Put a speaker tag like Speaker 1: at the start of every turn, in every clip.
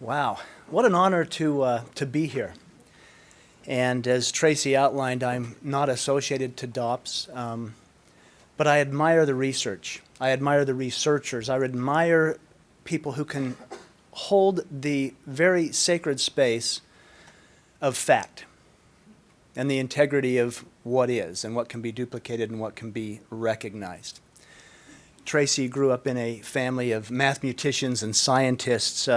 Speaker 1: Wow, what an honor to be here. And as Tracy outlined, I'm not associated to DOPS, but I admire the research. I admire the researchers. I admire people who can hold the very sacred space of fact and the integrity of what is and what can be duplicated and what can be recognized. Tracy grew up in a family of mathematicians and scientists.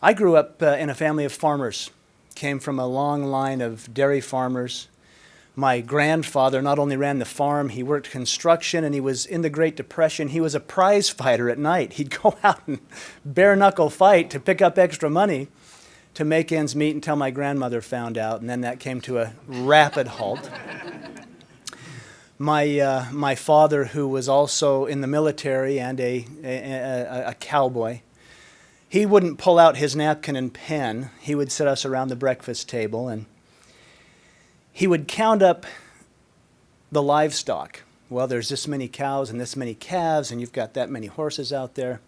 Speaker 1: I grew up in a family of farmers, came from a long line of dairy farmers. My grandfather not only ran the farm, he worked construction, and he was in the Great Depression. He was a prize fighter at night. He'd go out and bare-knuckle fight to pick up extra money to make ends meet until my grandmother found out, and then that came to a rapid halt. My father, who was also in the military and a cowboy, he wouldn't pull out his napkin and pen. He would sit us around the breakfast table, and he would count up the livestock. Well, there's this many cows and this many calves, and you've got that many horses out there.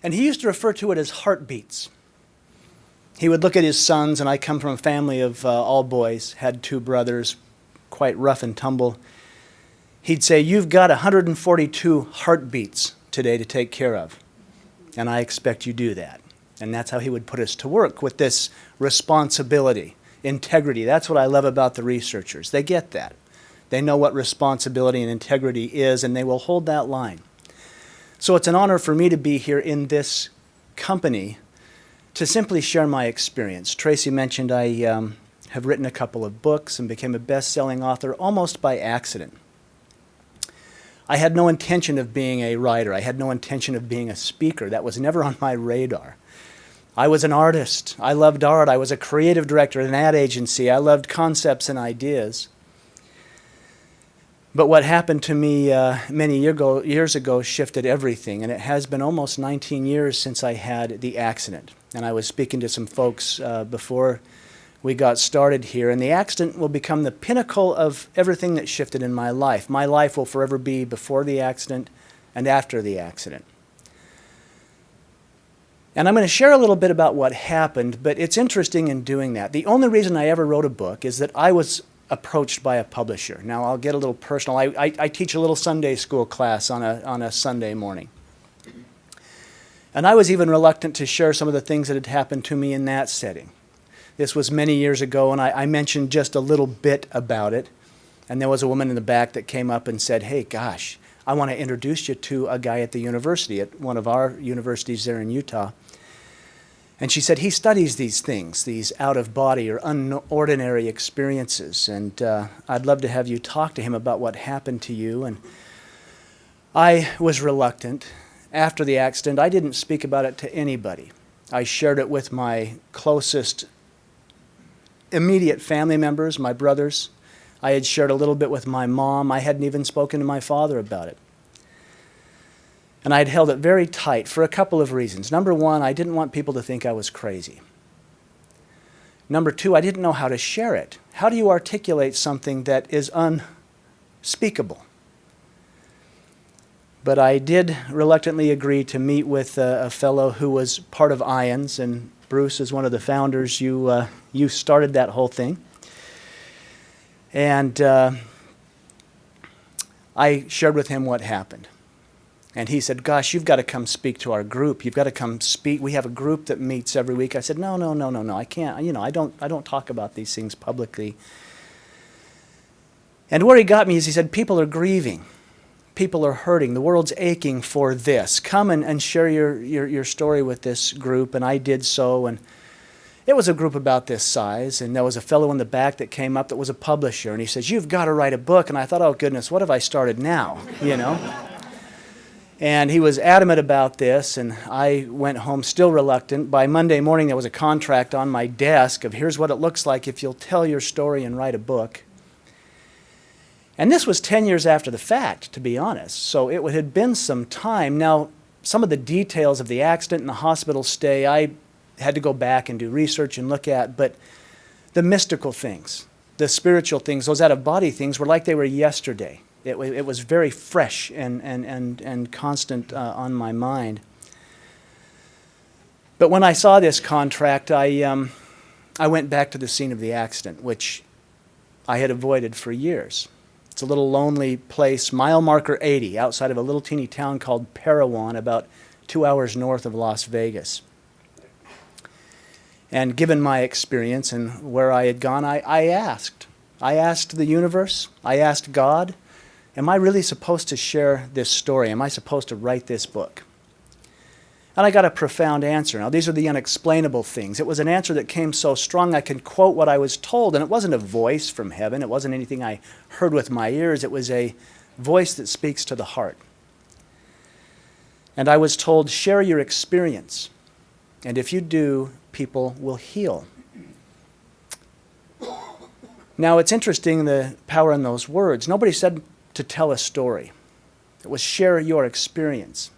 Speaker 1: And he used to refer to it as heartbeats. He would look at his sons, and I come from a family of all boys, had two brothers, quite rough and tumble. He'd say, "You've got 142 heartbeats today to take care of, and I expect you do that." And that's how he would put us to work, with this responsibility, integrity. That's what I love about the researchers. They get that. They know what responsibility and integrity is, and they will hold that line. So it's an honor for me to be here in this company to simply share my experience. Tracy mentioned I have written a couple of books and became a best-selling author almost by accident. I had no intention of being a writer. I had no intention of being a speaker. That was never on my radar. I was an artist. I loved art. I was a creative director at an ad agency. I loved concepts and ideas. But what happened to me many years ago shifted everything, and it has been almost 19 years since I had the accident. And I was speaking to some folks before we got started here, and the accident will become the pinnacle of everything that shifted in my life. My life will forever be before the accident and after the accident. And I'm going to share a little bit about what happened, but it's interesting in doing that. The only reason I ever wrote a book is that I was approached by a publisher. Now, I'll get a little personal. I teach a little Sunday school class on a Sunday morning. And I was even reluctant to share some of the things that had happened to me in that setting. This was many years ago, and I mentioned just a little bit about it. And there was a woman in the back that came up and said, "Hey, gosh, I want to introduce you to a guy at the university, at one of our universities there in Utah." And she said, "He studies these things, these out-of-body or unordinary experiences, and I'd love to have you talk to him about what happened to you." And I was reluctant. After the accident, I didn't speak about it to anybody. I shared it with my closest immediate family members, my brothers. I had shared a little bit with my mom. I hadn't even spoken to my father about it. And I had held it very tight for a couple of reasons. Number one, I didn't want people to think I was crazy. Number two, I didn't know how to share it. How do you articulate something that is unspeakable? But I did reluctantly agree to meet with a fellow who was part of IONS, and Bruce is one of the founders. You started that whole thing. And I shared with him what happened. And he said, "Gosh, you've got to come speak to our group. You've got to come speak. We have a group that meets every week." I said, No, I can't. I don't talk about these things publicly. And where he got me is he said, "People are grieving. People are hurting. The world's aching for this. Come and share your story with this group." And I did so, and it was a group about this size, and there was a fellow in the back that came up that was a publisher, and he says, "You've got to write a book." And I thought, oh goodness, what have I started now, And he was adamant about this, and I went home still reluctant. By Monday morning, there was a contract on my desk of, "Here's what it looks like if you'll tell your story and write a book." And this was 10 years after the fact, to be honest. So it had been some time. Now, some of the details of the accident and the hospital stay, I had to go back and do research and look at, but the mystical things, the spiritual things, those out-of-body things were like they were yesterday. It was very fresh and constant on my mind. But when I saw this contract, I went back to the scene of the accident, which I had avoided for years. It's a little lonely place, mile marker 80, outside of a little teeny town called Parowan, about 2 hours north of Las Vegas. And given my experience and where I had gone, I asked. I asked the universe, I asked God, am I really supposed to share this story? Am I supposed to write this book? And I got a profound answer. Now, these are the unexplainable things. It was an answer that came so strong I could quote what I was told, and it wasn't a voice from heaven. It wasn't anything I heard with my ears. It was a voice that speaks to the heart. And I was told, share your experience, and if you do, people will heal. Now, it's interesting, the power in those words. Nobody said to tell a story. It was share your experience.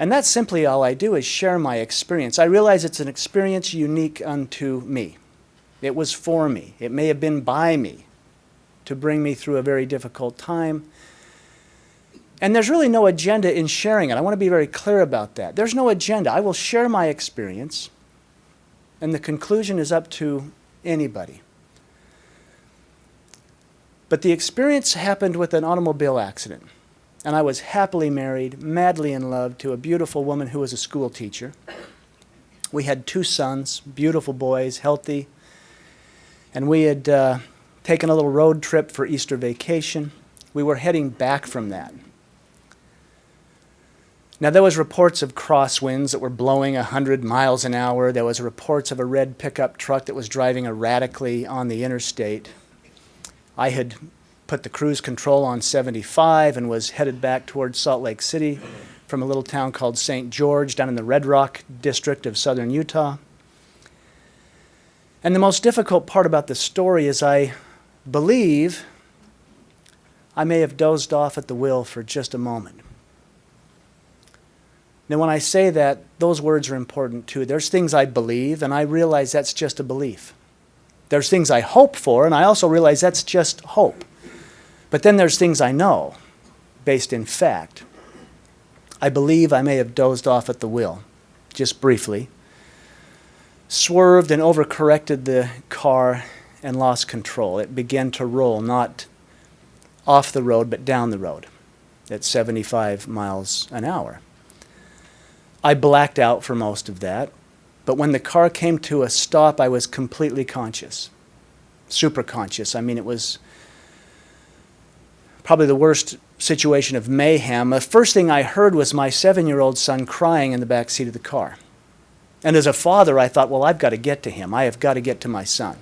Speaker 1: And that's simply all I do, is share my experience. I realize it's an experience unique unto me. It was for me. It may have been by me to bring me through a very difficult time. And there's really no agenda in sharing it. I want to be very clear about that. There's no agenda. I will share my experience, and the conclusion is up to anybody. But the experience happened with an automobile accident. And I was happily married, madly in love, to a beautiful woman who was a school teacher. We had 2 sons, beautiful boys, healthy. And we had taken a little road trip for Easter vacation. We were heading back from that. Now, there was reports of crosswinds that were blowing 100 miles an hour. There was reports of a red pickup truck that was driving erratically on the interstate. I had put the cruise control on 75 and was headed back towards Salt Lake City from a little town called St. George down in the Red Rock district of southern Utah. And the most difficult part about the story is I believe I may have dozed off at the wheel for just a moment. Now, when I say that, those words are important too. There's things I believe, and I realize that's just a belief. There's things I hope for, and I also realize that's just hope. But then there's things I know, based in fact. I believe I may have dozed off at the wheel, just briefly, swerved and overcorrected the car and lost control. It began to roll, not off the road, but down the road at 75 miles an hour. I blacked out for most of that, but when the car came to a stop, I was completely conscious, super conscious. I mean, it was probably the worst situation of mayhem. The first thing I heard was my 7-year-old son crying in the back seat of the car. And as a father, I thought, well, I've got to get to him. I have got to get to my son.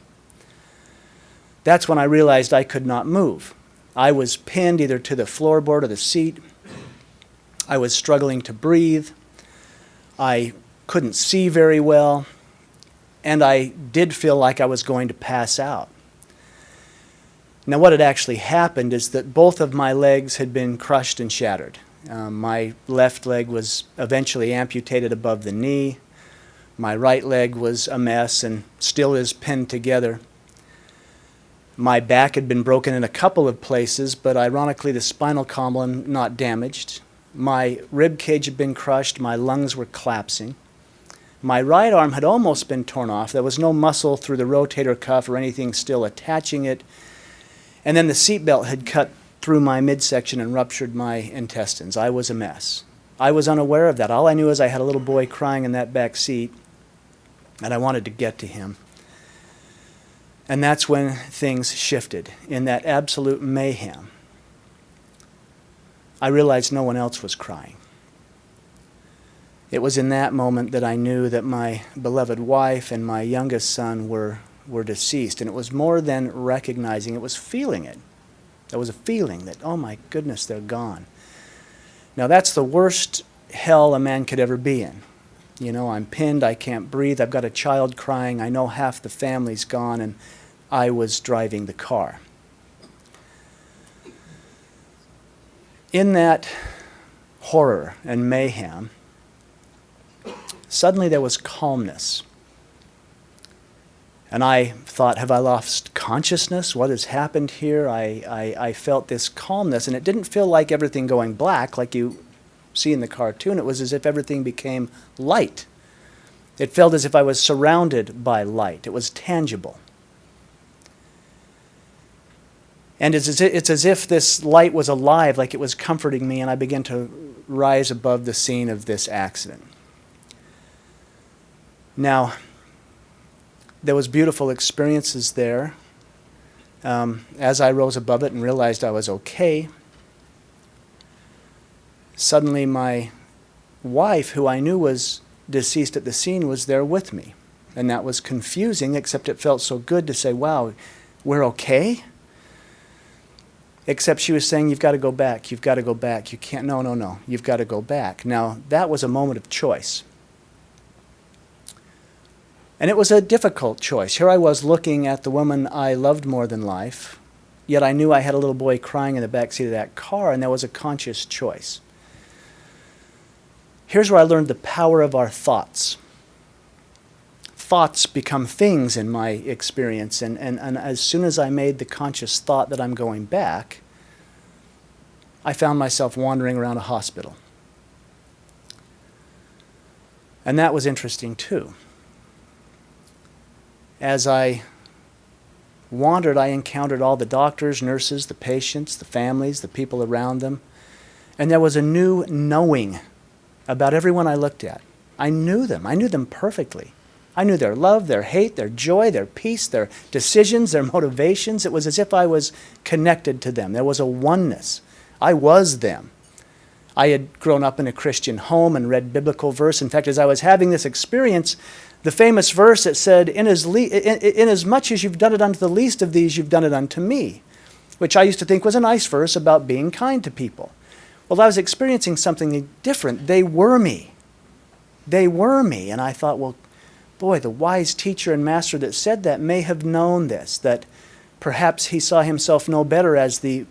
Speaker 1: That's when I realized I could not move. I was pinned either to the floorboard or the seat. I was struggling to breathe. I couldn't see very well. And I did feel like I was going to pass out. Now, what had actually happened is that both of my legs had been crushed and shattered. My left leg was eventually amputated above the knee. My right leg was a mess and still is pinned together. My back had been broken in a couple of places, but ironically the spinal column not damaged. My rib cage had been crushed. My lungs were collapsing. My right arm had almost been torn off. There was no muscle through the rotator cuff or anything still attaching it. And then the seatbelt had cut through my midsection and ruptured my intestines. I was a mess. I was unaware of that. All I knew is I had a little boy crying in that back seat, and I wanted to get to him. And that's when things shifted. In that absolute mayhem, I realized no one else was crying. It was in that moment that I knew that my beloved wife and my youngest son were deceased. And it was more than recognizing, it was feeling it. There was a feeling that, oh my goodness, they're gone. Now that's the worst hell a man could ever be in. You know, I'm pinned, I can't breathe, I've got a child crying, I know half the family's gone, and I was driving the car. In that horror and mayhem, suddenly there was calmness. And I thought, have I lost consciousness? What has happened here? I felt this calmness, and it didn't feel like everything going black like you see in the cartoon. It was as if everything became light. It felt as if I was surrounded by light. It was tangible. And it's as if this light was alive, like it was comforting me, and I began to rise above the scene of this accident. Now, there was beautiful experiences there. As I rose above it and realized I was okay, suddenly my wife, who I knew was deceased at the scene, was there with me. And that was confusing, except it felt so good to say, wow, we're okay? Except she was saying, you've got to go back, you've got to go back. You can't, no, you've got to go back. Now, that was a moment of choice. And it was a difficult choice. Here I was looking at the woman I loved more than life, yet I knew I had a little boy crying in the back seat of that car, and there was a conscious choice. Here's where I learned the power of our thoughts. Thoughts become things in my experience, and as soon as I made the conscious thought that I'm going back, I found myself wandering around a hospital. And that was interesting too. As I wandered, I encountered all the doctors, nurses, the patients, the families, the people around them, and there was a new knowing about everyone I looked at. I knew them perfectly. I knew their love, their hate, their joy, their peace, their decisions, their motivations. It was as if I was connected to them. There was a oneness. I was them. I had grown up in a Christian home and read biblical verse. In fact, as I was having this experience, the famous verse that said, inasmuch as you've done it unto the least of these, you've done it unto me, which I used to think was a nice verse about being kind to people. Well, I was experiencing something different. They were me. They were me. And I thought, well, boy, the wise teacher and master that said that may have known this, that perhaps he saw himself no better as the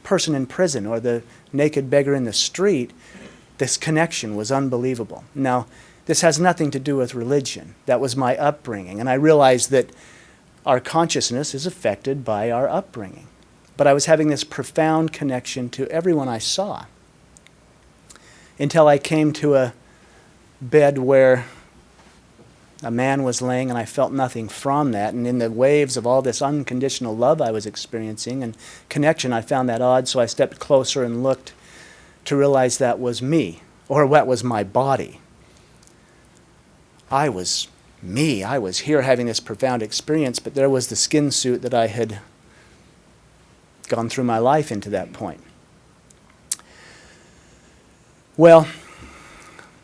Speaker 1: person in prison or the naked beggar in the street. This connection was unbelievable. Now, this has nothing to do with religion. That was my upbringing. And I realized that our consciousness is affected by our upbringing. But I was having this profound connection to everyone I saw until I came to a bed where a man was laying, and I felt nothing from that. And in the waves of all this unconditional love I was experiencing and connection, I found that odd, so I stepped closer and looked to realize that was me, or what was my body. I was me. I was here having this profound experience, but there was the skin suit that I had gone through my life into that point. Well,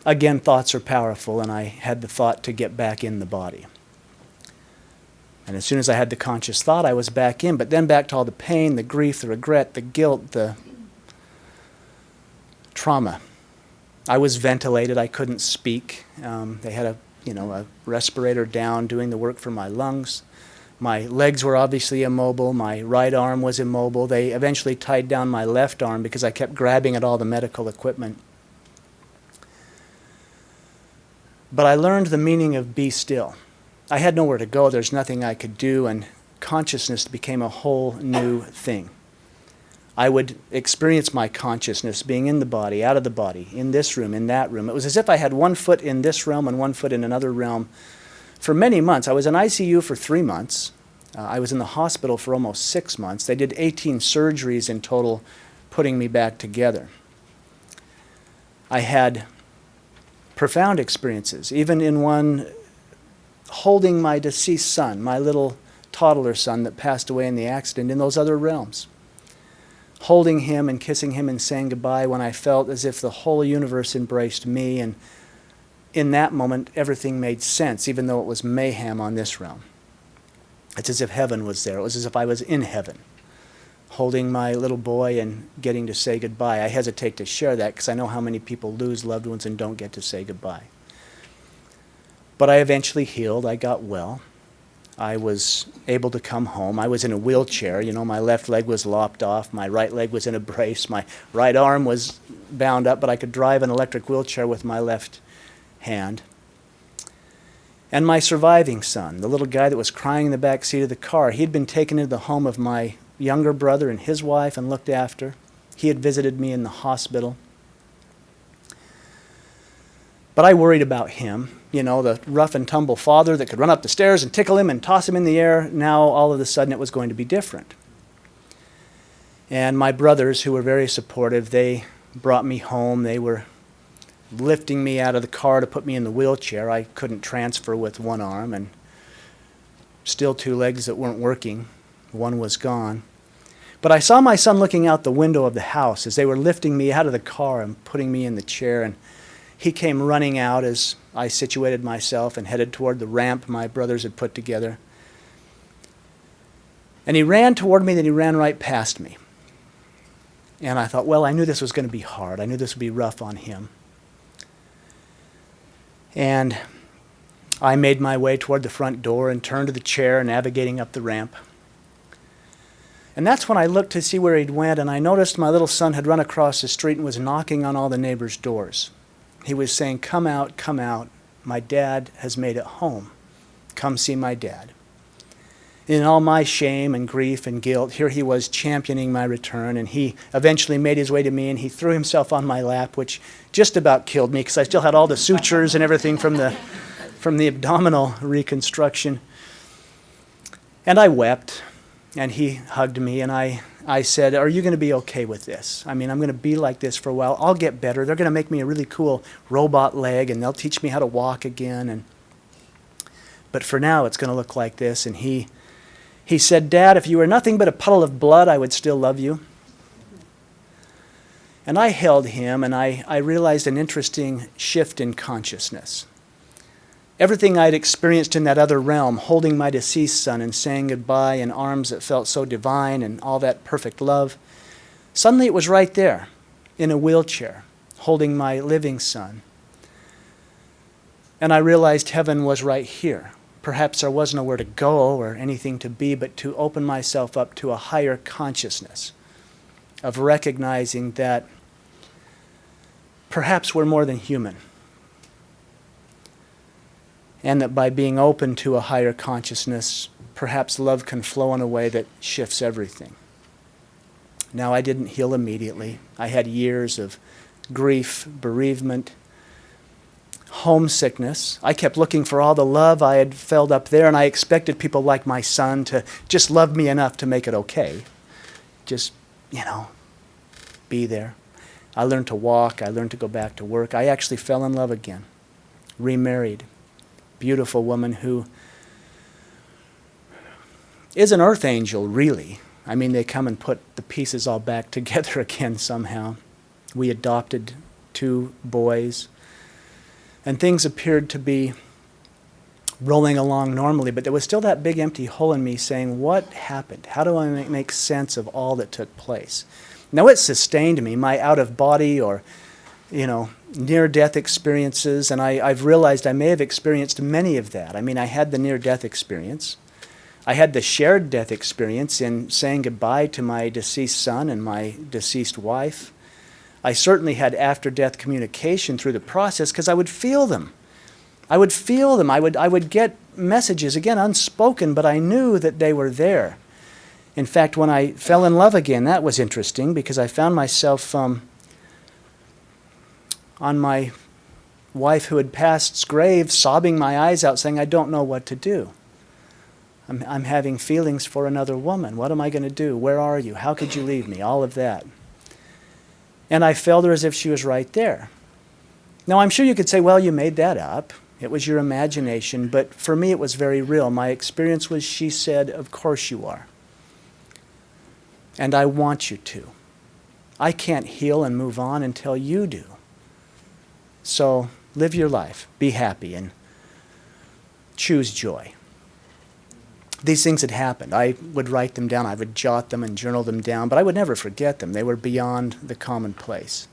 Speaker 1: again, thoughts are powerful, and I had the thought to get back in the body. And as soon as I had the conscious thought, I was back in, but then back to all the pain, the grief, the regret, the guilt, the trauma. I was ventilated. I couldn't speak. They had a respirator down doing the work for my lungs. My legs were obviously immobile. My right arm was immobile. They eventually tied down my left arm because I kept grabbing at all the medical equipment. But I learned the meaning of be still. I had nowhere to go. There's nothing I could do, and consciousness became a whole new thing. I would experience my consciousness being in the body, out of the body, in this room, in that room. It was as if I had one foot in this realm and one foot in another realm for many months. I was in ICU for 3 months. I was in the hospital for almost 6 months. They did 18 surgeries in total, putting me back together. I had profound experiences, even in one holding my deceased son, my little toddler son that passed away in the accident, in those other realms. Holding him and kissing him and saying goodbye when I felt as if the whole universe embraced me, and in that moment everything made sense, even though it was mayhem on this realm. It's as if heaven was there. It was as if I was in heaven, holding my little boy and getting to say goodbye. I hesitate to share that because I know how many people lose loved ones and don't get to say goodbye. But I eventually healed. I got well. I was able to come home. I was in a wheelchair. My left leg was lopped off. My right leg was in a brace. My right arm was bound up, but I could drive an electric wheelchair with my left hand. And my surviving son, the little guy that was crying in the back seat of the car, he'd been taken into the home of my younger brother and his wife and looked after. He had visited me in the hospital. But I worried about him, the rough and tumble father that could run up the stairs and tickle him and toss him in the air. Now, all of a sudden, it was going to be different. And my brothers, who were very supportive, they brought me home. They were lifting me out of the car to put me in the wheelchair. I couldn't transfer with one arm, and still 2 legs that weren't working. One was gone. But I saw my son looking out the window of the house as they were lifting me out of the car and putting me in the chair, and he came running out as I situated myself and headed toward the ramp my brothers had put together. And he ran toward me, then he ran right past me. And I thought, well, I knew this was going to be hard. I knew this would be rough on him. And I made my way toward the front door and turned to the chair, navigating up the ramp. And that's when I looked to see where he'd went, and I noticed my little son had run across the street and was knocking on all the neighbors' doors. He was saying, come out, my dad has made it home. Come see my dad. In all my shame and grief and guilt, here he was championing my return, and he eventually made his way to me, and he threw himself on my lap, which just about killed me because I still had all the sutures and everything from the abdominal reconstruction. And I wept, and he hugged me, and I said, are you going to be okay with this? I mean, I'm going to be like this for a while. I'll get better. They're going to make me a really cool robot leg, and they'll teach me how to walk again. But for now, it's going to look like this. And he said, Dad, if you were nothing but a puddle of blood, I would still love you. And I held him, and I realized an interesting shift in consciousness. Everything I'd experienced in that other realm, holding my deceased son and saying goodbye in arms that felt so divine and all that perfect love, suddenly it was right there, in a wheelchair, holding my living son. And I realized heaven was right here. Perhaps there was nowhere to go or anything to be, but to open myself up to a higher consciousness of recognizing that perhaps we're more than human. And that by being open to a higher consciousness, perhaps love can flow in a way that shifts everything. Now, I didn't heal immediately. I had years of grief, bereavement, homesickness. I kept looking for all the love I had felt up there, and I expected people like my son to just love me enough to make it okay. Just, be there. I learned to walk. I learned to go back to work. I actually fell in love again, remarried. Beautiful woman who is an earth angel, really. I mean, they come and put the pieces all back together again somehow. We adopted 2 boys, and things appeared to be rolling along normally, but there was still that big empty hole in me saying, what happened? How do I make sense of all that took place? Now, it sustained me, my out-of-body or near-death experiences, and I've realized I may have experienced many of that. I mean, I had the near-death experience. I had the shared death experience in saying goodbye to my deceased son and my deceased wife. I certainly had after-death communication through the process because I would feel them. I would get messages, again, unspoken, but I knew that they were there. In fact, when I fell in love again, that was interesting because I found myself on my wife who had passed's grave, sobbing my eyes out, saying, I don't know what to do. I'm having feelings for another woman. What am I going to do? Where are you? How could you leave me? All of that. And I felt her as if she was right there. Now, I'm sure you could say, well, you made that up. It was your imagination. But for me, it was very real. My experience was she said, of course you are. And I want you to. I can't heal and move on until you do. So live your life, be happy, and choose joy. These things had happened. I would write them down. I would jot them and journal them down, but I would never forget them. They were beyond the commonplace.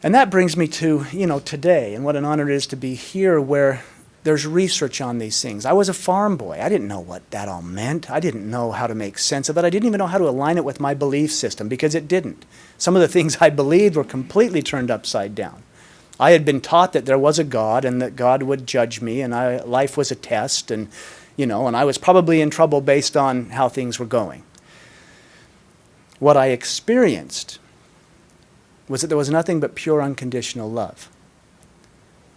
Speaker 1: And that brings me to, today, and what an honor it is to be here where there's research on these things. I was a farm boy. I didn't know what that all meant. I didn't know how to make sense of it. I didn't even know how to align it with my belief system because it didn't. Some of the things I believed were completely turned upside down. I had been taught that there was a God and that God would judge me and life was a test and I was probably in trouble based on how things were going. What I experienced was that there was nothing but pure unconditional love.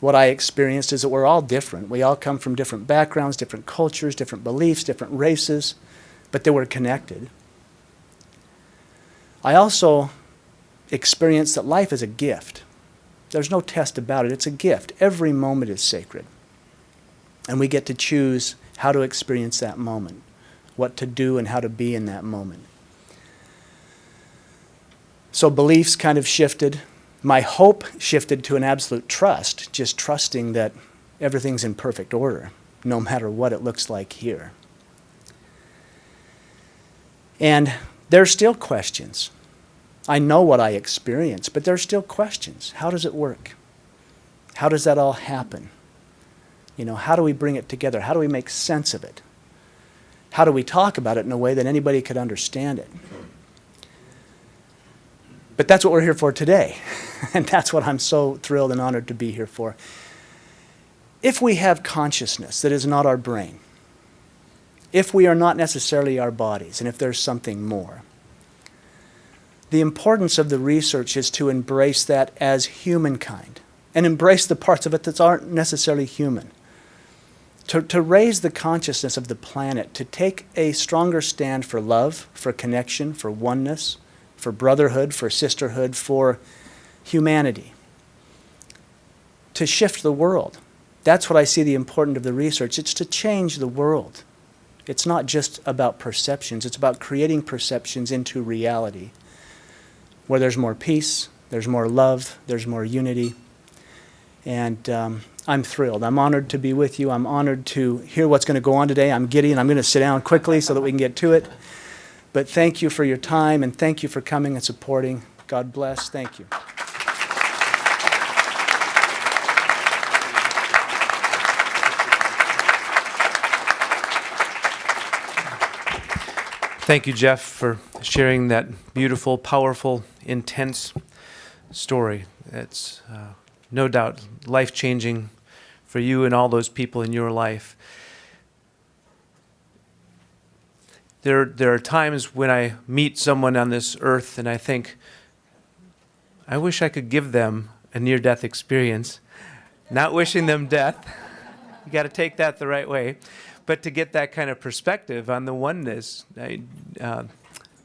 Speaker 1: What I experienced is that we're all different. We all come from different backgrounds, different cultures, different beliefs, different races, but that we're connected. I also experienced that life is a gift. There's no test about it. It's a gift. Every moment is sacred. And we get to choose how to experience that moment, what to do and how to be in that moment. So beliefs kind of shifted. My hope shifted to an absolute trust, just trusting that everything's in perfect order, no matter what it looks like here. And there's still questions. I know what I experience, but there's still questions. How does it work? How does that all happen? How do we bring it together? How do we make sense of it? How do we talk about it in a way that anybody could understand it? But that's what we're here for today. And that's what I'm so thrilled and honored to be here for. If we have consciousness that is not our brain, if we are not necessarily our bodies, and if there's something more, the importance of the research is to embrace that as humankind and embrace the parts of it that aren't necessarily human. To raise the consciousness of the planet, to take a stronger stand for love, for connection, for oneness, for brotherhood, for sisterhood, for humanity. To shift the world. That's what I see the importance of the research. It's to change the world. It's not just about perceptions. It's about creating perceptions into reality, where there's more peace, there's more love, there's more unity. And I'm thrilled. I'm honored to be with you. I'm honored to hear what's going to go on today. I'm giddy, and I'm going to sit down quickly so that we can get to it. But thank you for your time, and thank you for coming and supporting. God bless. Thank you.
Speaker 2: Thank you, Jeff, for sharing that beautiful, powerful, intense story. It's no doubt life-changing for you and all those people in your life. There are times when I meet someone on this earth and I think, I wish I could give them a near-death experience. Not wishing them death. You got to take that the right way. But to get that kind of perspective on the oneness,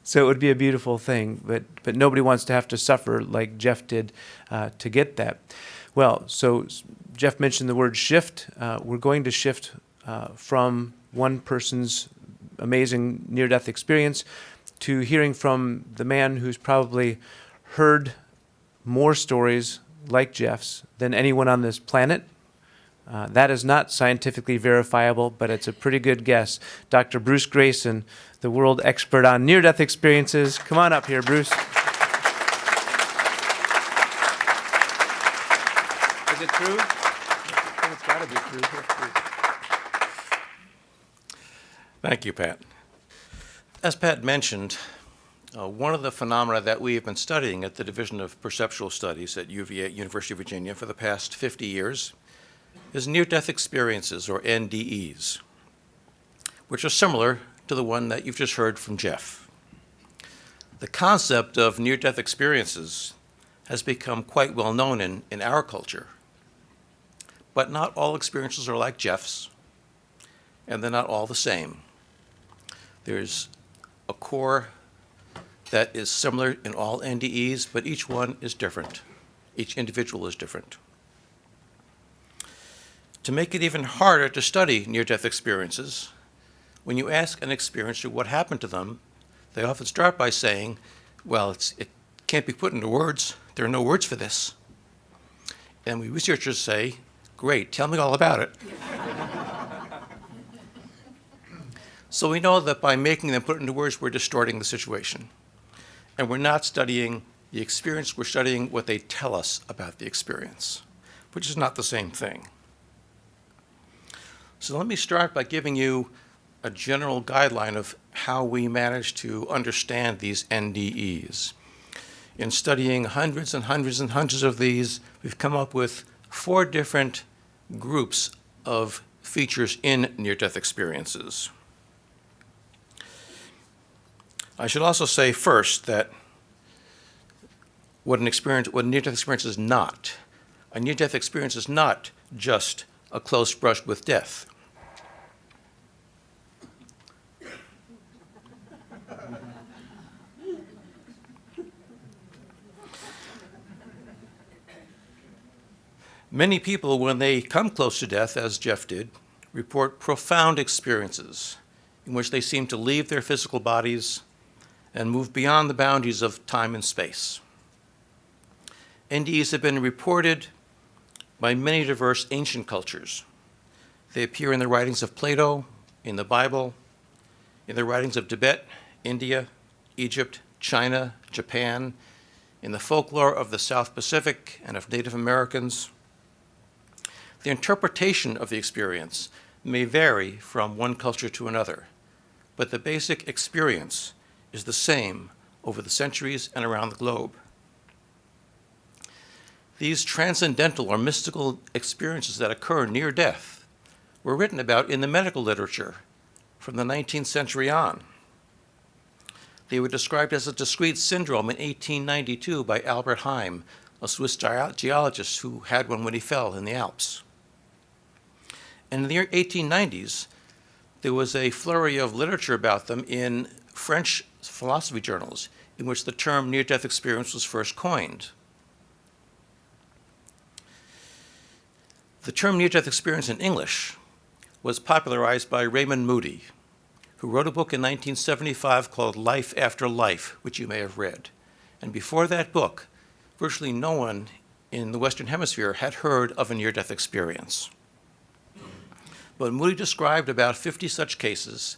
Speaker 2: so it would be a beautiful thing. But nobody wants to have to suffer like Jeff did to get that. Well, so Jeff mentioned the word shift. We're going to shift from one person's amazing near-death experience to hearing from the man who's probably heard more stories like Jeff's than anyone on this planet. That is not scientifically verifiable, but it's a pretty good guess. Dr. Bruce Greyson, the world expert on near-death experiences. Come on up here, Bruce. Is it true? I think it's got to be true.
Speaker 3: Thank you, Pat. As Pat mentioned, one of the phenomena that we have been studying at the Division of Perceptual Studies at UVA, University of Virginia, for the past 50 years is near-death experiences, or NDEs, which are similar to the one that you've just heard from Jeff. The concept of near-death experiences has become quite well known in our culture, but not all experiences are like Jeff's, and they're not all the same. There's a core that is similar in all NDEs, but each one is different. Each individual is different. To make it even harder to study near-death experiences, when you ask an experiencer what happened to them, they often start by saying, well, it can't be put into words. There are no words for this. And we researchers say, great, tell me all about it. So we know that by making them put it into words, we're distorting the situation. And we're not studying the experience, we're studying what they tell us about the experience, which is not the same thing. So let me start by giving you a general guideline of how we manage to understand these NDEs. In studying hundreds and hundreds and hundreds of these, we've come up with 4 different groups of features in near-death experiences. I should also say first that what a near-death experience is not. A near-death experience is not just a close brush with death. Many people, when they come close to death, as Jeff did, report profound experiences in which they seem to leave their physical bodies and move beyond the boundaries of time and space. NDEs have been reported by many diverse ancient cultures. They appear in the writings of Plato, in the Bible, in the writings of Tibet, India, Egypt, China, Japan, in the folklore of the South Pacific and of Native Americans. The interpretation of the experience may vary from one culture to another, but the basic experience is the same over the centuries and around the globe. These transcendental or mystical experiences that occur near death were written about in the medical literature from the 19th century on. They were described as a discrete syndrome in 1892 by Albert Heim, a Swiss geologist who had one when he fell in the Alps. And in the 1890s, there was a flurry of literature about them in French philosophy journals in which the term near-death experience was first coined. The term near-death experience in English was popularized by Raymond Moody, who wrote a book in 1975 called Life After Life, which you may have read. And before that book, virtually no one in the Western Hemisphere had heard of a near-death experience. But Moody described about 50 such cases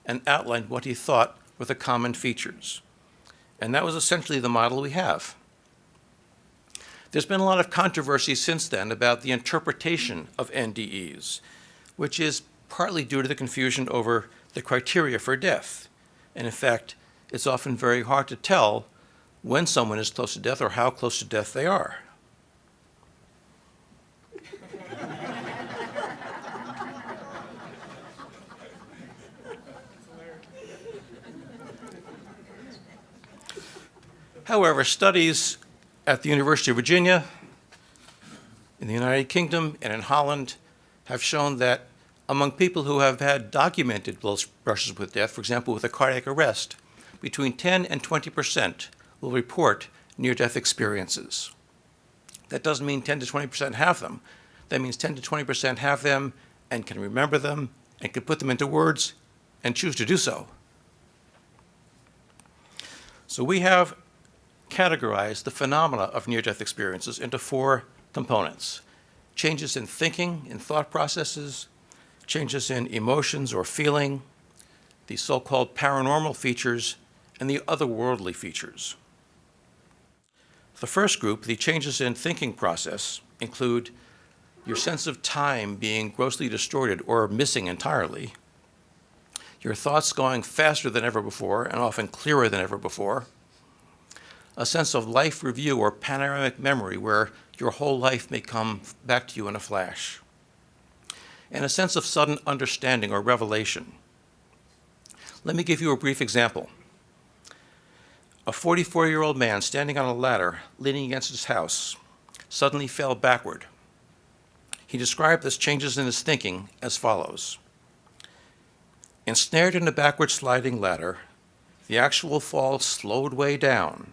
Speaker 3: and outlined what he thought were the common features. And that was essentially the model we have. There's been a lot of controversy since then about the interpretation of NDEs, which is partly due to the confusion over the criteria for death. And in fact, it's often very hard to tell when someone is close to death or how close to death they are. However, studies at the University of Virginia, in the United Kingdom, and in Holland have shown that among people who have had documented close brushes with death, for example, with a cardiac arrest, between 10 and 20% will report near-death experiences. That doesn't mean 10 to 20% have them. That means 10 to 20% have them and can remember them and can put them into words and choose to do so. So we have categorize the phenomena of near-death experiences into 4 components: changes in thinking, in thought processes, changes in emotions or feeling, the so-called paranormal features, and the otherworldly features. The first group, the changes in thinking process, include your sense of time being grossly distorted or missing entirely, your thoughts going faster than ever before and often clearer than ever before, a sense of life review or panoramic memory where your whole life may come back to you in a flash, and a sense of sudden understanding or revelation. Let me give you a brief example. A 44-year-old man standing on a ladder, leaning against his house, suddenly fell backward. He described this changes in his thinking as follows. Ensnared in a backward sliding ladder, the actual fall slowed way down,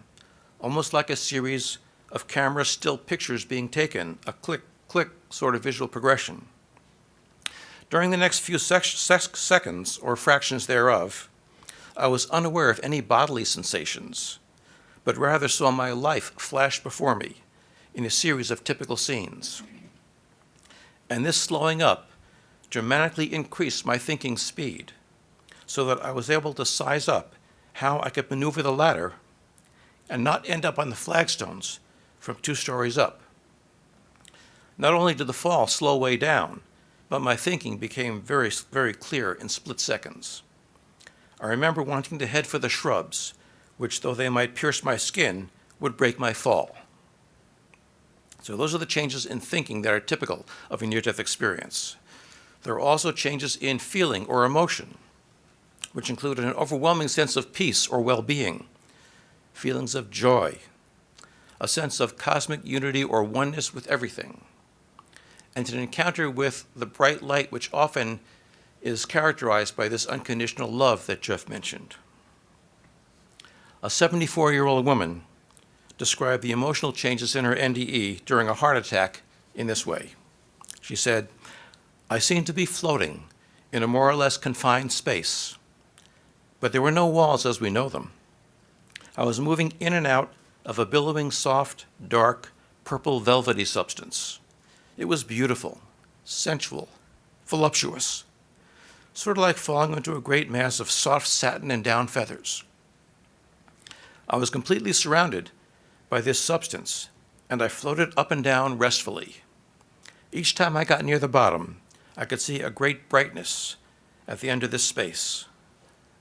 Speaker 3: almost like a series of camera still pictures being taken, a click, click sort of visual progression. During the next few seconds or fractions thereof, I was unaware of any bodily sensations, but rather saw my life flash before me in a series of typical scenes. And this slowing up dramatically increased my thinking speed so that I was able to size up how I could maneuver the ladder and not end up on the flagstones from 2 stories up. Not only did the fall slow way down, but my thinking became very, very clear in split seconds. I remember wanting to head for the shrubs, which, though they might pierce my skin, would break my fall. So those are the changes in thinking that are typical of a near-death experience. There are also changes in feeling or emotion, which include an overwhelming sense of peace or well-being, feelings of joy, a sense of cosmic unity or oneness with everything, and an encounter with the bright light which often is characterized by this unconditional love that Jeff mentioned. A 74-year-old woman described the emotional changes in her NDE during a heart attack in this way. She said, "I seemed to be floating in a more or less confined space, but there were no walls as we know them. I was moving in and out of a billowing, soft, dark, purple, velvety substance. It was beautiful, sensual, voluptuous, sort of like falling into a great mass of soft satin and down feathers. I was completely surrounded by this substance, and I floated up and down restfully. Each time I got near the bottom, I could see a great brightness at the end of this space.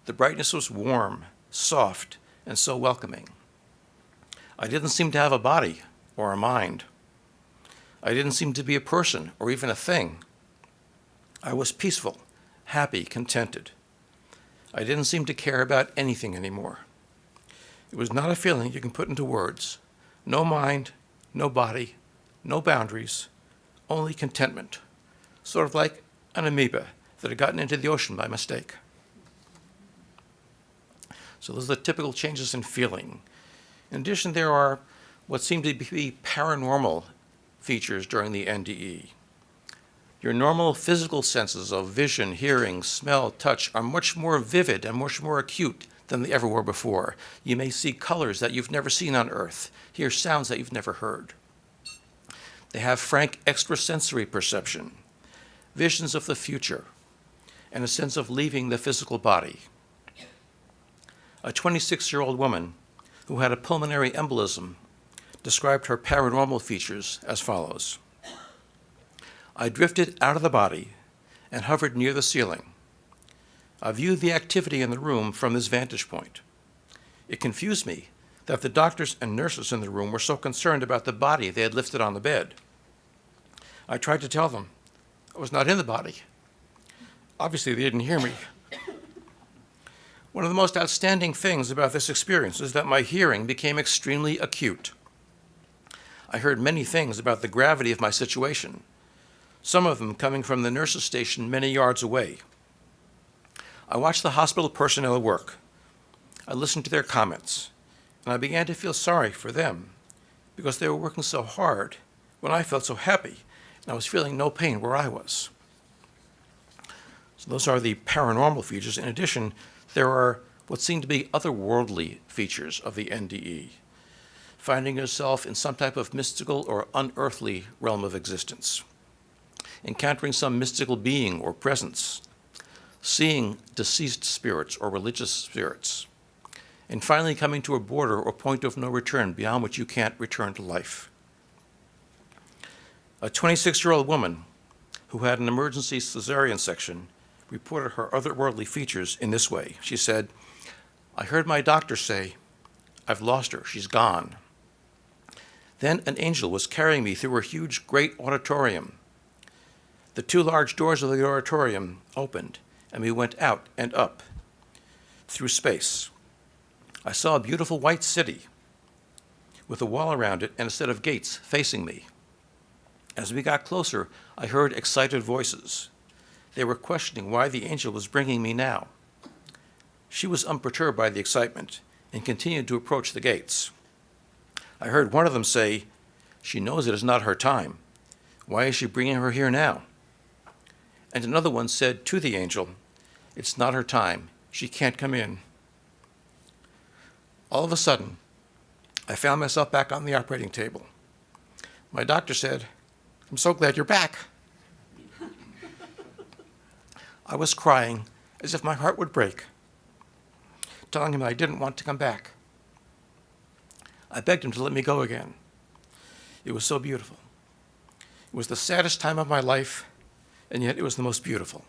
Speaker 3: The brightness was warm, soft, and so welcoming. I didn't seem to have a body or a mind. I didn't seem to be a person or even a thing. I was peaceful, happy, contented. I didn't seem to care about anything anymore. It was not a feeling you can put into words. No mind, no body, no boundaries, only contentment, sort of like an amoeba that had gotten into the ocean by mistake." So those are the typical changes in feeling. In addition, there are what seem to be paranormal features during the NDE. Your normal physical senses of vision, hearing, smell, touch are much more vivid and much more acute than they ever were before. You may see colors that you've never seen on Earth, hear sounds that you've never heard. They have frank extrasensory perception, visions of the future, and a sense of leaving the physical body. A 26-year-old woman who had a pulmonary embolism described her paranormal features as follows. "I drifted out of the body and hovered near the ceiling. I viewed the activity in the room from this vantage point. It confused me that the doctors and nurses in the room were so concerned about the body they had lifted on the bed. I tried to tell them I was not in the body. Obviously, they didn't hear me. One of the most outstanding things about this experience is that my hearing became extremely acute. I heard many things about the gravity of my situation, some of them coming from the nurse's station many yards away. I watched the hospital personnel work. I listened to their comments, and I began to feel sorry for them because they were working so hard when I felt so happy and I was feeling no pain where I was." So those are the paranormal features. In addition, there are what seem to be otherworldly features of the NDE, finding yourself in some type of mystical or unearthly realm of existence, encountering some mystical being or presence, seeing deceased spirits or religious spirits, and finally coming to a border or point of no return beyond which you can't return to life. A 26-year-old woman who had an emergency cesarean section reported her otherworldly features in this way. She said, "I heard my doctor say, 'I've lost her, she's gone.' Then an angel was carrying me through a huge, great auditorium. The two large doors of the auditorium opened, and we went out and up through space. I saw a beautiful white city with a wall around it and a set of gates facing me. As we got closer, I heard excited voices. They were questioning why the angel was bringing me now. She was unperturbed by the excitement and continued to approach the gates. I heard one of them say, 'She knows it is not her time. Why is she bringing her here now?' And another one said to the angel, 'It's not her time. She can't come in.' All of a sudden, I found myself back on the operating table. My doctor said, 'I'm so glad you're back.' I was crying as if my heart would break, telling him I didn't want to come back. I begged him to let me go again. It was so beautiful. It was the saddest time of my life, and yet it was the most beautiful."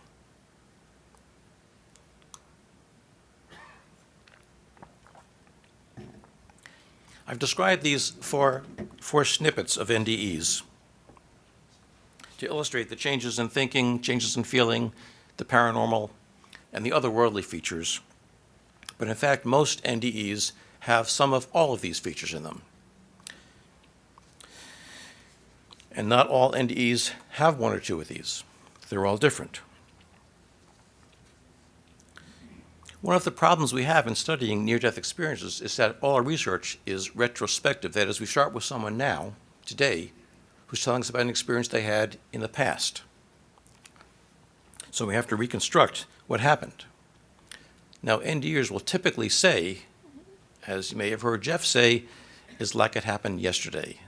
Speaker 3: I've described these four snippets of NDEs to illustrate the changes in thinking, changes in feeling, the paranormal, and the otherworldly features. But in fact, most NDEs have some of all of these features in them. And not all NDEs have one or two of these. They're all different. One of the problems we have in studying near-death experiences is that all our research is retrospective. That is, we start with someone now, today, who's telling us about an experience they had in the past. So we have to reconstruct what happened. Now, NDErs will typically say, as you may have heard Jeff say, is like it happened yesterday.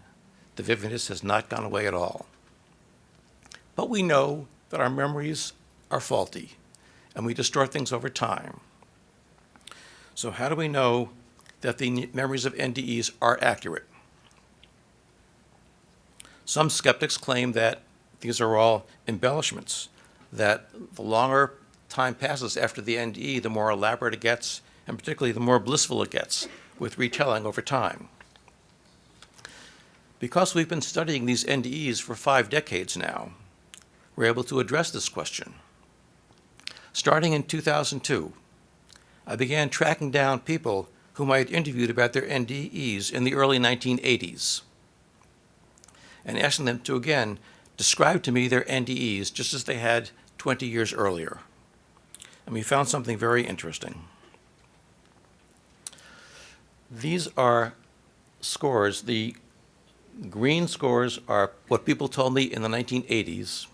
Speaker 3: The vividness has not gone away at all. But we know that our memories are faulty, and we distort things over time. So how do we know that the memories of NDEs are accurate? Some skeptics claim that these are all embellishments, that the longer time passes after the NDE, the more elaborate it gets, and particularly the more blissful it gets with retelling over time. Because we've been studying these NDEs for 5 decades now, we're able to address this question. Starting in 2002, I began tracking down people whom I had interviewed about their NDEs in the early 1980s and asking them to, again, describe to me their NDEs just as they had 20 years earlier. And we found something very interesting. These are scores. The green scores are what people told me in the 1980s,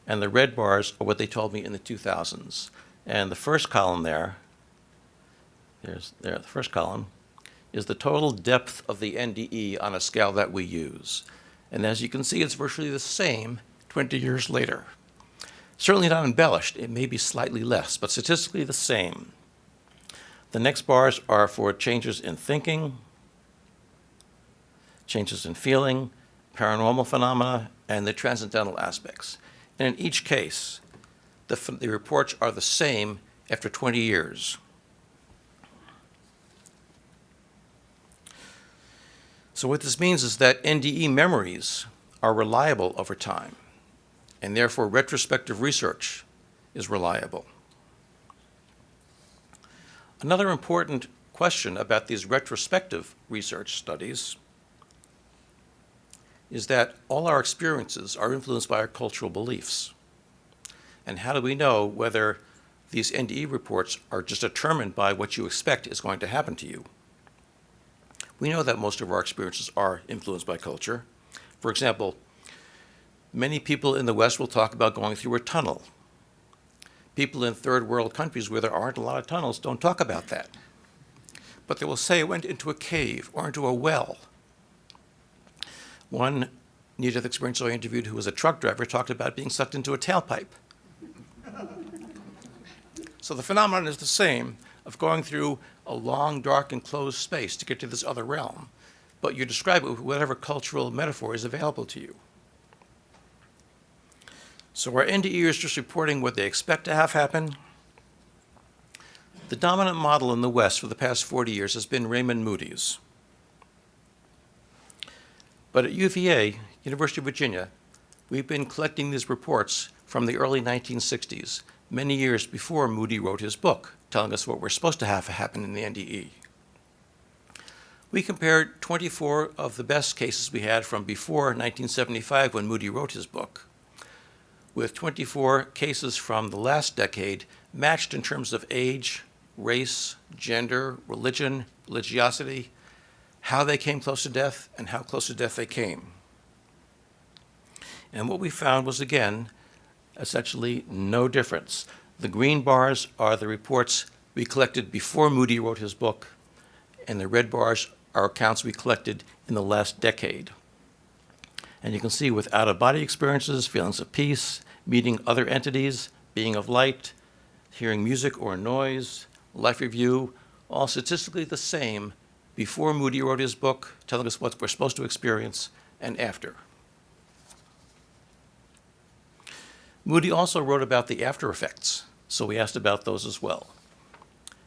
Speaker 3: and the red bars are what they told me in the 2000s. And the first column there, the first column, is the total depth of the NDE on a scale that we use. And as you can see, it's virtually the same 20 years later. Certainly not embellished. It may be slightly less, but statistically the same. The next bars are for changes in thinking, changes in feeling, paranormal phenomena, and the transcendental aspects. And in each case, the reports are the same after 20 years. So what this means is that NDE memories are reliable over time, and therefore retrospective research is reliable. Another important question about these retrospective research studies is that all our experiences are influenced by our cultural beliefs. And how do we know whether these NDE reports are just determined by what you expect is going to happen to you? We know that most of our experiences are influenced by culture. For example, many people in the West will talk about going through a tunnel. People in third world countries where there aren't a lot of tunnels don't talk about that. But they will say it went into a cave or into a well. One near-death experiencer I interviewed who was a truck driver talked about being sucked into a tailpipe. So the phenomenon is the same of going through a long, dark, enclosed space to get to this other realm. But you describe it with whatever cultural metaphor is available to you. So our NDE is just reporting what they expect to have happen. The dominant model in the West for the past 40 years has been Raymond Moody's. But at UVA, University of Virginia, we've been collecting these reports from the early 1960s, many years before Moody wrote his book, telling us what we're supposed to have happen in the NDE. We compared 24 of the best cases we had from before 1975 when Moody wrote his book with 24 cases from the last decade, matched in terms of age, race, gender, religion, religiosity, how they came close to death, and how close to death they came. And what we found was, again, essentially no difference. The green bars are the reports we collected before Moody wrote his book, and the red bars are accounts we collected in the last decade. And you can see with out-of-body experiences, feelings of peace, meeting other entities, being of light, hearing music or noise, life review, all statistically the same before Moody wrote his book, telling us what we're supposed to experience, and after. Moody also wrote about the after effects, so we asked about those as well.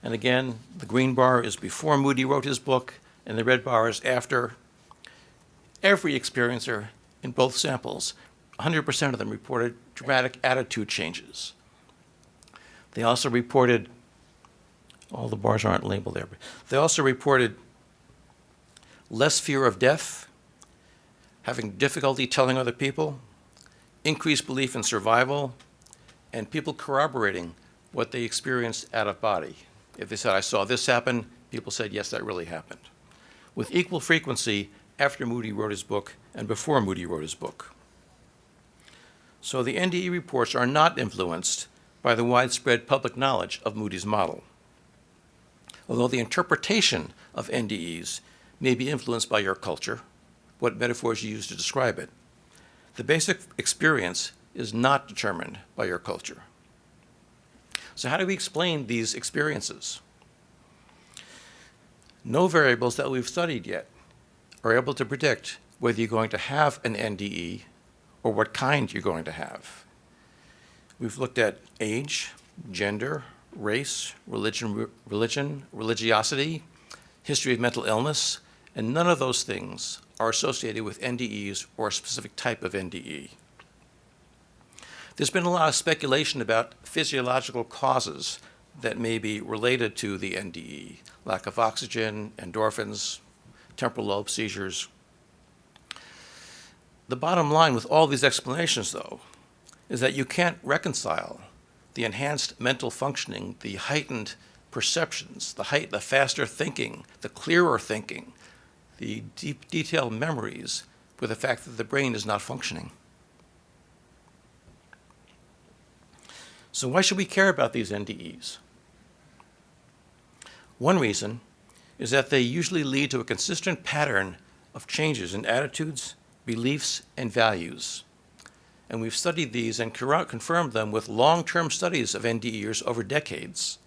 Speaker 3: And again, the green bar is before Moody wrote his book, and the red bar is after. Every experiencer in both samples, 100% of them reported dramatic attitude changes. They also reported, all the bars aren't labeled there, but they also reported less fear of death, having difficulty telling other people, increased belief in survival, and people corroborating what they experienced out of body. If they said, I saw this happen, people said, yes, that really happened. With equal frequency after Moody wrote his book and before Moody wrote his book. So the NDE reports are not influenced by the widespread public knowledge of Moody's model. Although the interpretation of NDEs may be influenced by your culture, what metaphors you use to describe it, the basic experience is not determined by your culture. So how do we explain these experiences? No variables that we've studied yet are able to predict whether you're going to have an NDE or what kind you're going to have. We've looked at age, gender, race, religion, religiosity, history of mental illness, and none of those things are associated with NDEs or a specific type of NDE. There's been a lot of speculation about physiological causes that may be related to the NDE, lack of oxygen, endorphins, temporal lobe seizures. The bottom line with all these explanations, though, is that you can't reconcile the enhanced mental functioning, the heightened perceptions, the faster thinking, the clearer thinking, the deep, detailed memories with the fact that the brain is not functioning. So why should we care about these NDEs? One reason is that they usually lead to a consistent pattern of changes in attitudes, beliefs, and values. And we've studied these and confirmed them with long-term studies of NDEers over decades,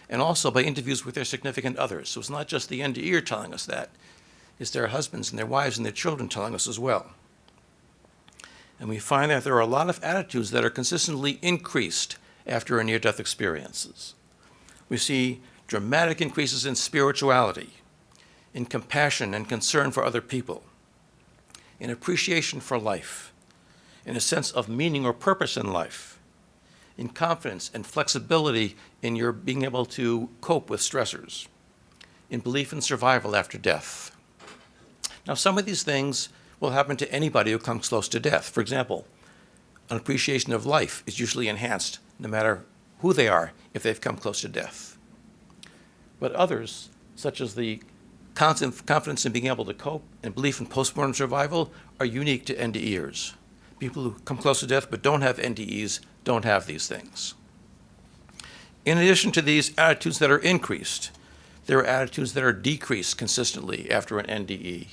Speaker 3: and also by interviews with their significant others. So it's not just the NDEer telling us that, it's their husbands and their wives and their children telling us as well. And we find that there are a lot of attitudes that are consistently increased after near-death experiences. We see dramatic increases in spirituality, in compassion and concern for other people, in appreciation for life, in a sense of meaning or purpose in life, in confidence and flexibility in your being able to cope with stressors, in belief in survival after death. Now, some of these things will happen to anybody who comes close to death. For example, an appreciation of life is usually enhanced no matter who they are if they've come close to death. But others, such as the constant confidence in being able to cope and belief in postmortem survival, are unique to NDEers. People who come close to death but don't have NDEs don't have these things. In addition to these attitudes that are increased, there are attitudes that are decreased consistently after an NDE.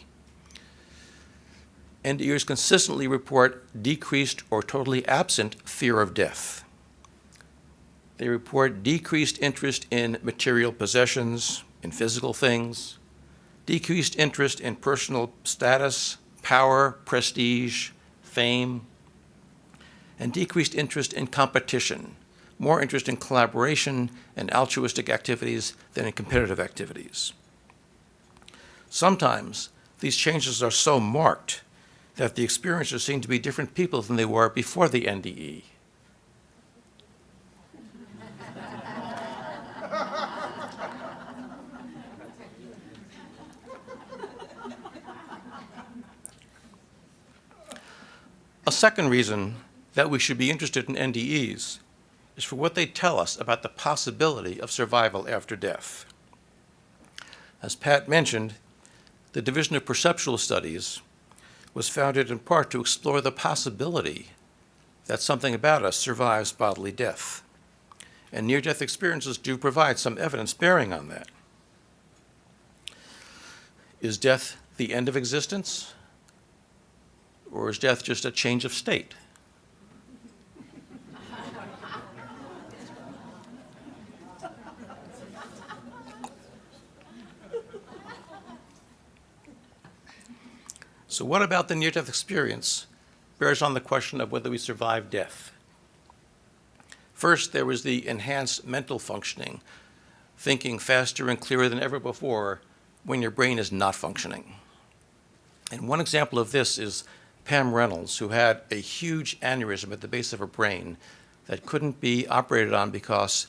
Speaker 3: NDEers consistently report decreased or totally absent fear of death. They report decreased interest in material possessions, in physical things, decreased interest in personal status, power, prestige, fame, and decreased interest in competition, more interest in collaboration and altruistic activities than in competitive activities. Sometimes these changes are so marked that the experiencers seem to be different people than they were before the NDE. A second reason that we should be interested in NDEs is for what they tell us about the possibility of survival after death. As Pat mentioned, the Division of Perceptual Studies was founded in part to explore the possibility that something about us survives bodily death. And near-death experiences do provide some evidence bearing on that. Is death the end of existence? Or is death just a change of state? So what about the near-death experience bears on the question of whether we survive death? First, there was the enhanced mental functioning, thinking faster and clearer than ever before when your brain is not functioning. And one example of this is Pam Reynolds, who had a huge aneurysm at the base of her brain that couldn't be operated on because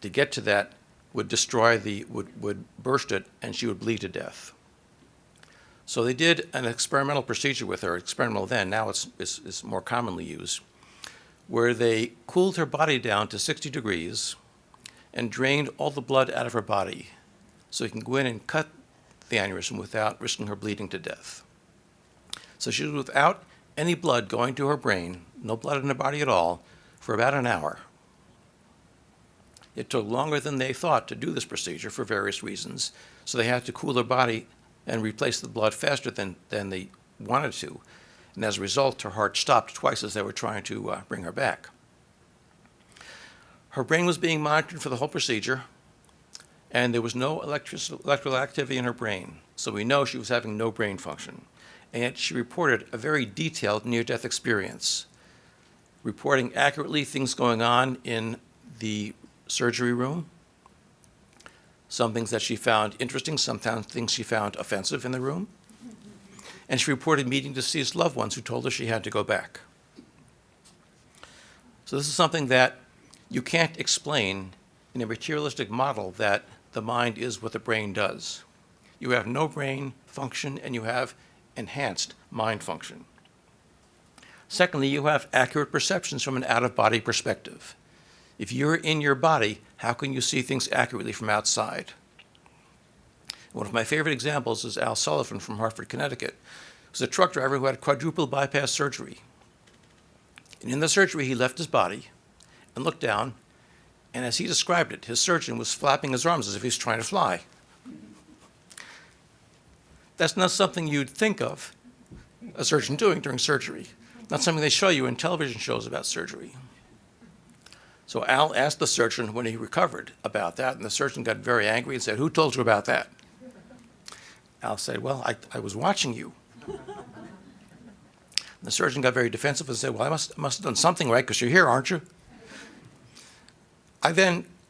Speaker 3: to get to that would destroy would burst it and she would bleed to death. So they did an experimental procedure with her, experimental then, now it's more commonly used, where they cooled her body down to 60 degrees and drained all the blood out of her body so you can go in and cut the aneurysm without risking her bleeding to death. So she was without any blood going to her brain, no blood in her body at all, for about an hour. It took longer than they thought to do this procedure for various reasons, so they had to cool her body and replace the blood faster than they wanted to. And as a result, her heart stopped twice as they were trying to bring her back. Her brain was being monitored for the whole procedure, and there was no electrical activity in her brain, so we know she was having no brain function. And yet she reported a very detailed near-death experience, reporting accurately things going on in the surgery room, some things that she found interesting, some things she found offensive in the room, and she reported meeting deceased loved ones who told her she had to go back. So this is something that you can't explain in a materialistic model that the mind is what the brain does. You have no brain function and you have enhanced mind function. Secondly, you have accurate perceptions from an out-of-body perspective. If you're in your body, how can you see things accurately from outside? One of my favorite examples is Al Sullivan from Hartford, Connecticut. He was a truck driver who had quadruple bypass surgery. And in the surgery, he left his body and looked down, and as he described it, his surgeon was flapping his arms as if he was trying to fly. That's not something you'd think of a surgeon doing during surgery, not something they show you in television shows about surgery. So Al asked the surgeon when he recovered about that, and the surgeon got very angry and said, "Who told you about that?" Al said, "Well, I was watching you." And the surgeon got very defensive and said, "Well, I must have done something right because you're here, aren't you?" I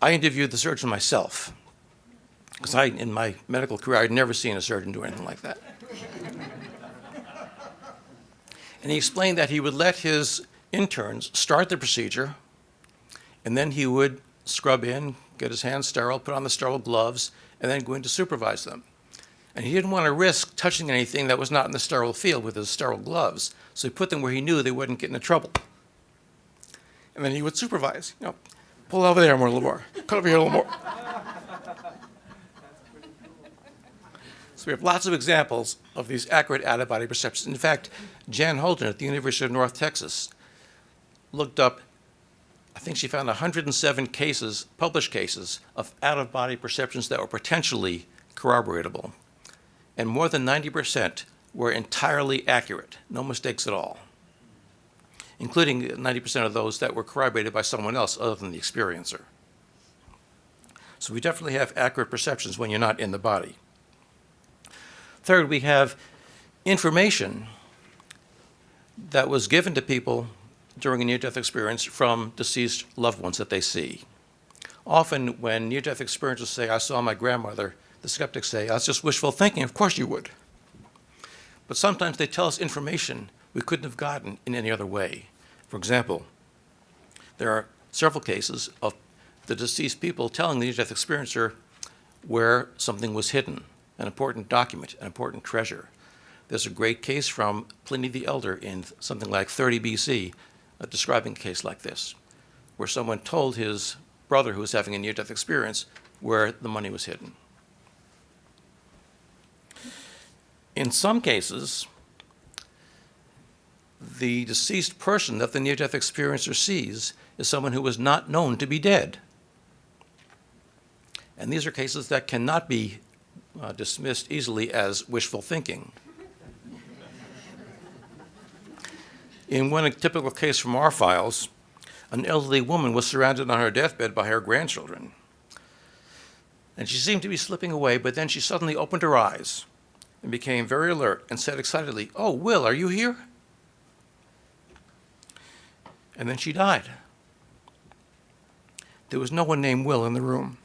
Speaker 3: interviewed the surgeon myself, because in my medical career, I'd never seen a surgeon do anything like that. And he explained that he would let his interns start the procedure, and then he would scrub in, get his hands sterile, put on the sterile gloves, and then go in to supervise them. And he didn't want to risk touching anything that was not in the sterile field with his sterile gloves, so he put them where he knew they wouldn't get into trouble. And then he would supervise, pull over there more, a little more, cut over here a little more. So we have lots of examples of these accurate out-of-body perceptions. In fact, Jan Holden at the University of North Texas looked up, I think she found 107 cases, published cases, of out-of-body perceptions that were potentially corroboratable. And more than 90% were entirely accurate, no mistakes at all, including 90% of those that were corroborated by someone else other than the experiencer. So we definitely have accurate perceptions when you're not in the body. Third, we have information that was given to people during a near-death experience from deceased loved ones that they see. Often when near-death experiencers say, "I saw my grandmother," the skeptics say, "That's just wishful thinking. Of course you would." But sometimes they tell us information we couldn't have gotten in any other way. For example, there are several cases of the deceased people telling the near-death experiencer where something was hidden, an important document, an important treasure. There's a great case from Pliny the Elder in something like 30 BC, describing a case like this, where someone told his brother who was having a near-death experience where the money was hidden. In some cases, the deceased person that the near-death experiencer sees is someone who was not known to be dead. And these are cases that cannot be dismissed easily as wishful thinking. In one typical case from our files, an elderly woman was surrounded on her deathbed by her grandchildren. And she seemed to be slipping away, but then she suddenly opened her eyes and became very alert and said excitedly, "Oh, Will, are you here?" And then she died. There was no one named Will in the room.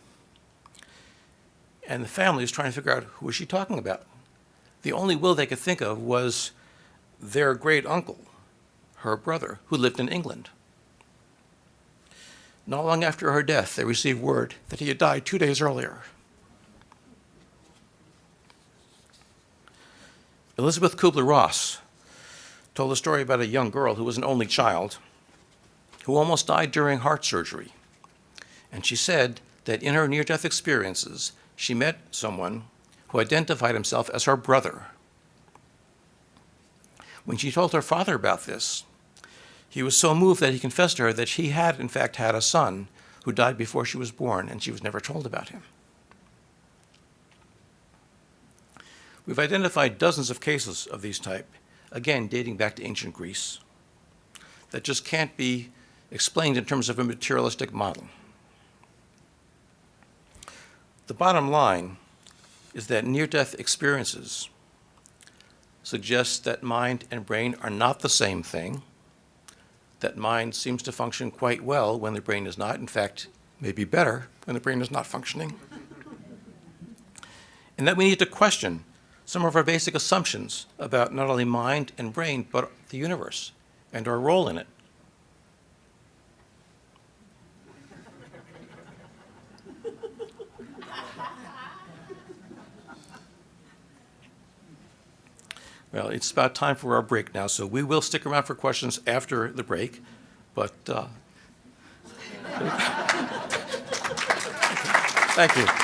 Speaker 3: And the family was trying to figure out who was she talking about. The only Will they could think of was their great uncle, her brother, who lived in England. Not long after her death, they received word that he had died 2 days earlier. Elizabeth Kubler-Ross told a story about a young girl who was an only child who almost died during heart surgery. And she said that in her near-death experiences, she met someone who identified himself as her brother. When she told her father about this, he was so moved that he confessed to her that she had, in fact, had a son who died before she was born, and she was never told about him. We've identified dozens of cases of these type, again, dating back to ancient Greece, that just can't be explained in terms of a materialistic model. The bottom line is that near-death experiences suggest that mind and brain are not the same thing, that mind seems to function quite well when the brain is not, in fact, maybe better when the brain is not functioning, and that we need to question some of our basic assumptions about not only mind and brain, but the universe and our role in it. Well, it's about time for our break now, so we will stick around for questions after the break, but thank you.